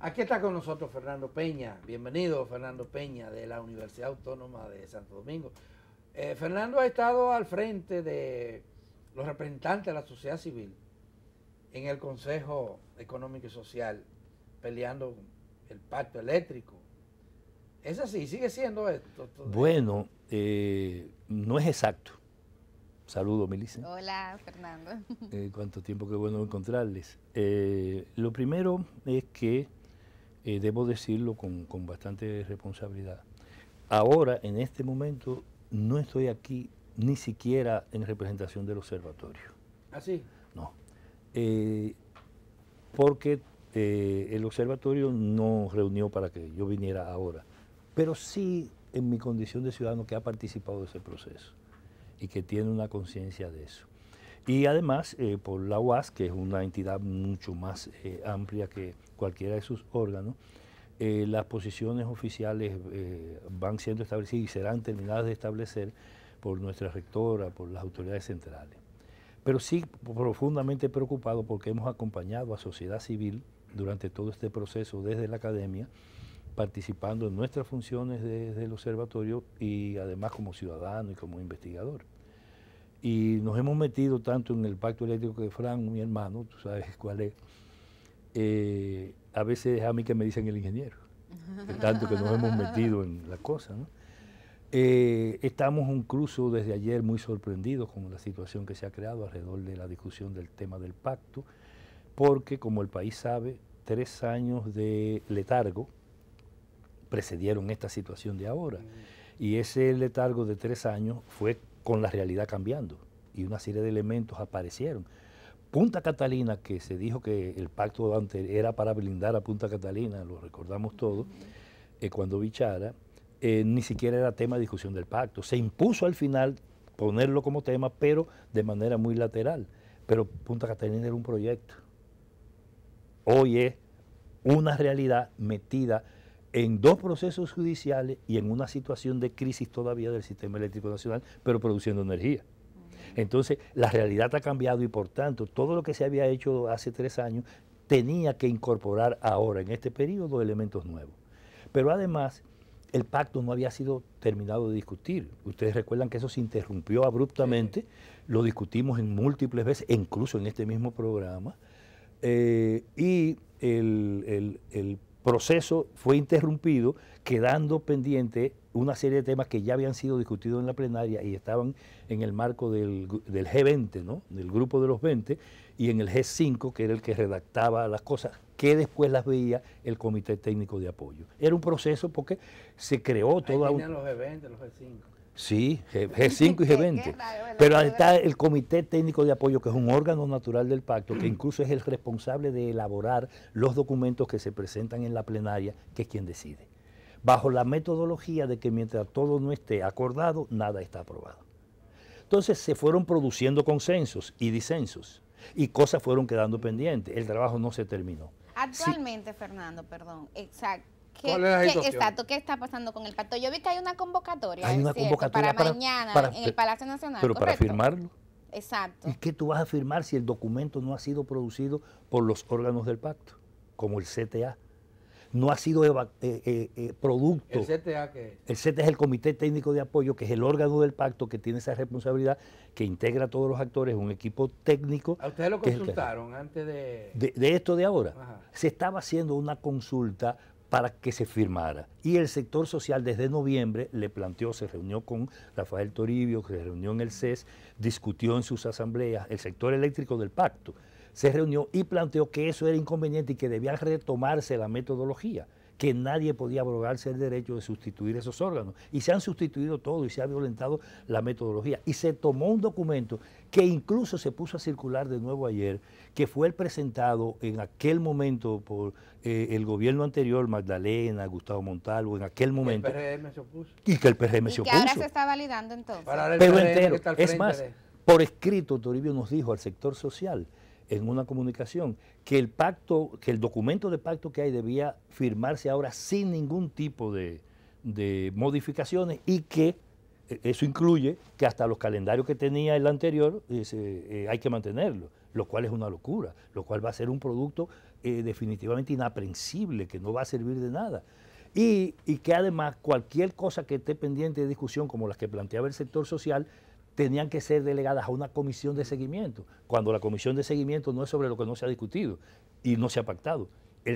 Aquí está con nosotros Fernando Peña. Bienvenido, Fernando Peña, de la Universidad Autónoma de Santo Domingo. Fernando ha estado al frente de los representantes de la sociedad civil en el Consejo Económico y Social, peleando el pacto eléctrico. ¿Es así? ¿Sigue siendo esto? Bueno, no es exacto. Saludos, Melissa. Hola, Fernando. Cuánto tiempo, qué bueno encontrarles. Lo primero es que, debo decirlo con bastante responsabilidad, ahora, en este momento, no estoy aquí ni siquiera en representación del observatorio. ¿Ah, sí? No. Porque el observatorio no reunió para que yo viniera ahora, pero sí en mi condición de ciudadano que ha participado de ese proceso y que tiene una conciencia de eso. Y además, por la UAS, que es una entidad mucho más amplia que cualquiera de sus órganos, las posiciones oficiales van siendo establecidas y serán terminadas de establecer por nuestra rectora, por las autoridades centrales. Pero sí profundamente preocupado porque hemos acompañado a sociedad civil durante todo este proceso desde la academia, participando en nuestras funciones desde el observatorio y además como ciudadano y como investigador. Y nos hemos metido tanto en el pacto eléctrico que Fran, mi hermano, tú sabes cuál es, a veces es a mí que me dicen el ingeniero, de tanto que nos hemos metido en la cosa, ¿no? Estamos incluso desde ayer muy sorprendidos con la situación que se ha creado alrededor de la discusión del tema del pacto, porque como el país sabe, 3 años de letargo precedieron esta situación de ahora. Y ese letargo de 3 años fue con la realidad cambiando y una serie de elementos aparecieron. Punta Catalina, que se dijo que el pacto era para blindar a Punta Catalina, lo recordamos todos, cuando bichara, ni siquiera era tema de discusión del pacto. Se impuso al final ponerlo como tema, pero de manera muy lateral. Pero Punta Catalina era un proyecto. Hoy es una realidad metida en 2 procesos judiciales y en una situación de crisis todavía del sistema eléctrico nacional, pero produciendo energía. Entonces, la realidad ha cambiado y por tanto, todo lo que se había hecho hace 3 años tenía que incorporar ahora, en este periodo, elementos nuevos. Pero además, el pacto no había sido terminado de discutir. Ustedes recuerdan que eso se interrumpió abruptamente, lo discutimos en múltiples veces, incluso en este mismo programa, y el proceso fue interrumpido, quedando pendiente una serie de temas que ya habían sido discutidos en la plenaria y estaban en el marco del G20, ¿no? Del grupo de los 20, y en el G5, que era el que redactaba las cosas, que después las veía el Comité Técnico de Apoyo. Era un proceso porque se creó toda... Ahí tenían los G20, los G5. Sí, G5 y G20. Pero ahí está el Comité Técnico de Apoyo, que es un órgano natural del pacto, que incluso es el responsable de elaborar los documentos que se presentan en la plenaria, que es quien decide. Bajo la metodología de que mientras todo no esté acordado, nada está aprobado. Entonces se fueron produciendo consensos y disensos, y cosas fueron quedando pendientes. El trabajo no se terminó. Actualmente, sí. Fernando, perdón, exacto. ¿Qué está pasando con el pacto? Yo vi que hay una convocatoria, hay una convocatoria para mañana en el Palacio Nacional. Pero ¿correcto? para firmarlo. Exacto. ¿Y qué tú vas a firmar si el documento no ha sido producido por los órganos del pacto, como el CTA? No ha sido producto. ¿El CTA qué es? El CTA es el Comité Técnico de Apoyo, que es el órgano del pacto que tiene esa responsabilidad, que integra a todos los actores, un equipo técnico. ¿A ustedes lo consultaron antes de esto de ahora? Ajá. Se estaba haciendo una consulta para que se firmara. Y el sector social desde noviembre le planteó, se reunió con Rafael Toribio, que se reunió en el CES, discutió en sus asambleas, el sector eléctrico del pacto, se reunió y planteó que eso era inconveniente y que debía retomarse la metodología, que nadie podía abrogarse el derecho de sustituir esos órganos. Y se han sustituido todo y se ha violentado la metodología. Y se tomó un documento que incluso se puso a circular de nuevo ayer, que fue el presentado en aquel momento por el gobierno anterior, Magdalena, Gustavo Montalvo, en aquel momento. Y el PRM se opuso. Y que el PRM se opuso. Y que ahora se está validando entonces. Pero entero. Es más, por escrito, Toribio nos dijo al sector social, en una comunicación, que el pacto, que el documento de pacto que hay debía firmarse ahora sin ningún tipo de modificaciones y que Eso incluye que hasta los calendarios que tenía el anterior hay que mantenerlo, lo cual es una locura, lo cual va a ser un producto definitivamente inaprensible, que no va a servir de nada. Y que además cualquier cosa que esté pendiente de discusión, como las que planteaba el sector social, tenían que ser delegadas a una comisión de seguimiento, cuando la comisión de seguimiento no es sobre lo que no se ha discutido y no se ha pactado.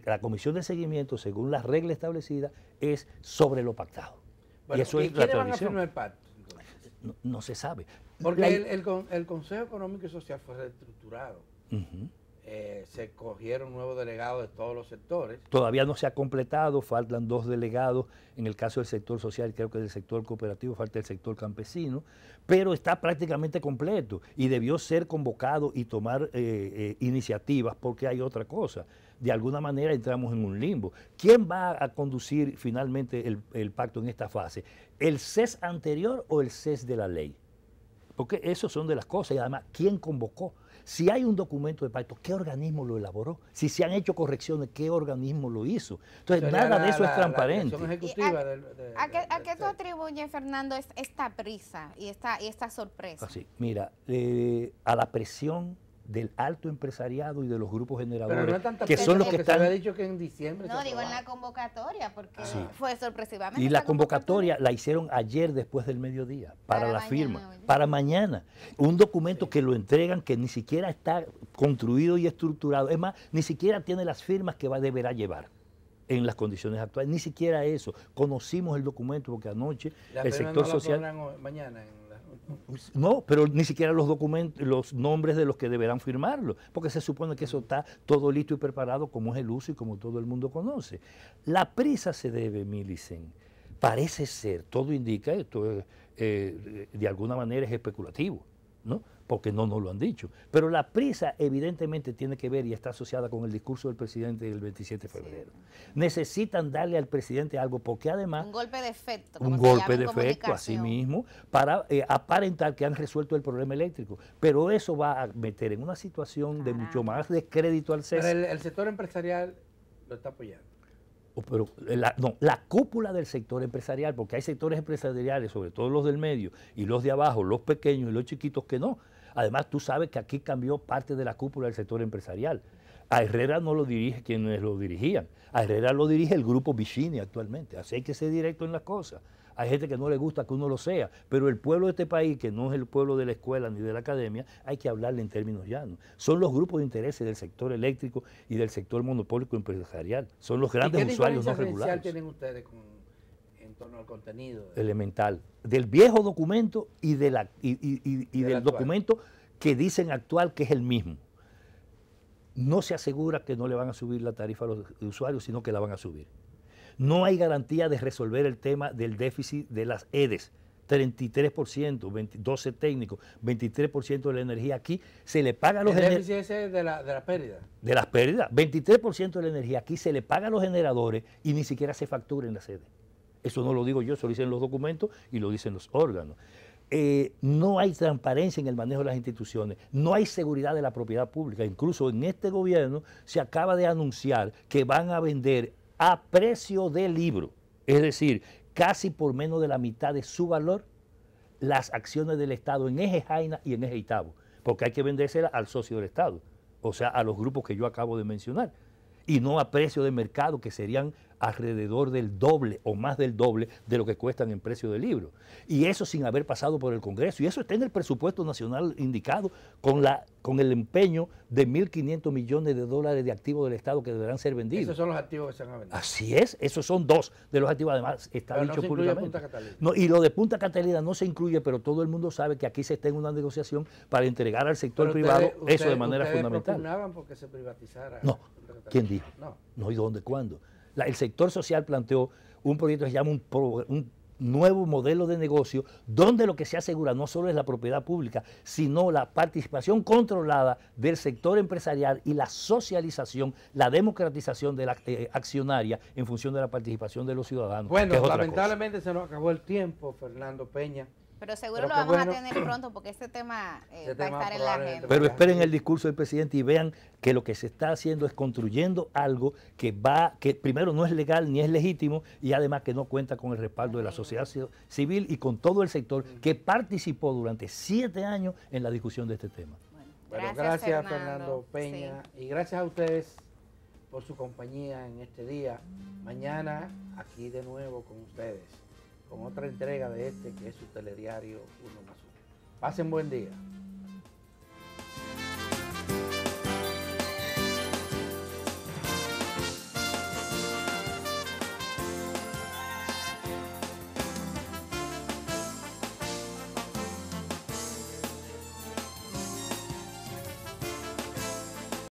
La comisión de seguimiento, según las reglas establecidas, es sobre lo pactado. Bueno, y eso es la ¿quiénes van a firmar el pacto? No se sabe. Porque el Consejo Económico y Social fue reestructurado. Se cogieron nuevos delegados de todos los sectores. Todavía no se ha completado, faltan 2 delegados, en el caso del sector social, creo que del sector cooperativo, falta el sector campesino, pero está prácticamente completo y debió ser convocado y tomar iniciativas, porque hay otra cosa. De alguna manera entramos en un limbo. ¿Quién va a conducir finalmente el pacto en esta fase? ¿El CES anterior o el CES de la ley? Porque eso son de las cosas, y además, ¿quién convocó? Si hay un documento de pacto, ¿qué organismo lo elaboró? Si se han hecho correcciones, ¿qué organismo lo hizo? Entonces, nada de eso es transparente. ¿A qué tú atribuyes, Fernando, esta prisa y esta sorpresa? Así, mira, a la presión del alto empresariado y de los grupos generadores, pero no tanta que son los que están... Se había dicho que en diciembre... No, digo en la convocatoria, porque sí. fue sorpresivamente. Y la convocatoria la hicieron ayer después del mediodía, para la firma, para mañana. Un documento que lo entregan que ni siquiera está construido y estructurado. Es más, ni siquiera tiene las firmas que deberá llevar en las condiciones actuales. Ni siquiera eso. Conocimos el documento porque anoche el sector social... mañana No, pero ni siquiera los documentos, los nombres de los que deberán firmarlo, porque se supone que eso está todo listo y preparado como es el uso y como todo el mundo conoce. La prisa se debe, Millicent, parece ser, todo indica, esto de alguna manera es especulativo, ¿no? Porque no nos lo han dicho. Pero la prisa evidentemente tiene que ver y está asociada con el discurso del presidente del 27 de febrero. Sí. Necesitan darle al presidente algo porque además... Un golpe de efecto. Un golpe de efecto, así mismo, para aparentar que han resuelto el problema eléctrico. Pero eso va a meter en una situación de mucho más descrédito al CES. Pero el sector empresarial lo está apoyando. Pero la cúpula del sector empresarial, porque hay sectores empresariales, sobre todo los del medio y los de abajo, los pequeños y los chiquitos que no. Además, tú sabes que aquí cambió parte de la cúpula del sector empresarial. A Herrera no lo dirige quienes lo dirigían. A Herrera lo dirige el grupo Vicini actualmente. Así hay que ser directo en las cosas. Hay gente que no le gusta que uno lo sea, pero el pueblo de este país, que no es el pueblo de la escuela ni de la academia, hay que hablarle en términos llanos. Son los grupos de intereses del sector eléctrico y del sector monopólico empresarial. Son los grandes usuarios no regulados. ¿Qué diferencia tienen ustedes en torno al contenido? Elemental. Del viejo documento y del documento que dicen actual, que es el mismo. No se asegura que no le van a subir la tarifa a los usuarios, sino que la van a subir. No hay garantía de resolver el tema del déficit de las EDES. 33%, 12 técnicos, 23% de la energía aquí se le paga a los generadores. ¿El déficit ese de la pérdida? De las pérdidas. 23% de la energía aquí se le paga a los generadores y ni siquiera se factura en la sede. Eso no lo digo yo, eso lo dicen los documentos y lo dicen los órganos. No hay transparencia en el manejo de las instituciones, no hay seguridad de la propiedad pública. Incluso en este gobierno se acaba de anunciar que van a vender a precio de libro, es decir, casi por menos de la mitad de su valor, las acciones del Estado en Eje Jaina y en Eje Itabo, porque hay que vendérselas al socio del Estado, o sea, a los grupos que yo acabo de mencionar, y no a precio de mercado, que serían alrededor del doble o más del doble de lo que cuestan en precio del libro. Y eso sin haber pasado por el Congreso. Y eso está en el presupuesto nacional indicado con el empeño de 1.500 millones de dólares de activos del Estado que deberán ser vendidos. Esos son los activos que se van a vender. Así es, esos son 2 de los activos. Además, está pero dicho no públicamente. Punta Catalina. No, y lo de Punta Catalina no se incluye, pero todo el mundo sabe que aquí se está en una negociación para entregar al sector privado eso de manera fundamental. ¿Propugnaban porque se privatizara? No. ¿Quién dijo? No, ¿y dónde? ¿Cuándo? El sector social planteó un proyecto que se llama un nuevo modelo de negocio, donde lo que se asegura no solo es la propiedad pública, sino la participación controlada del sector empresarial y la socialización, la democratización de la accionaria en función de la participación de los ciudadanos. Bueno, lamentablemente se nos acabó el tiempo, Fernando Peña. Pero seguro lo vamos a tener pronto porque este tema va a estar en la agenda. Pero esperen el discurso del presidente y vean que lo que se está haciendo es construyendo algo que primero no es legal ni es legítimo y además que no cuenta con el respaldo de la sociedad civil y con todo el sector que participó durante 7 años en la discusión de este tema. Bueno, gracias Fernando Peña, sí. Y gracias a ustedes por su compañía en este día. Mañana aquí de nuevo con ustedes, con otra entrega de este que es su telediario 1+1. Pasen buen día.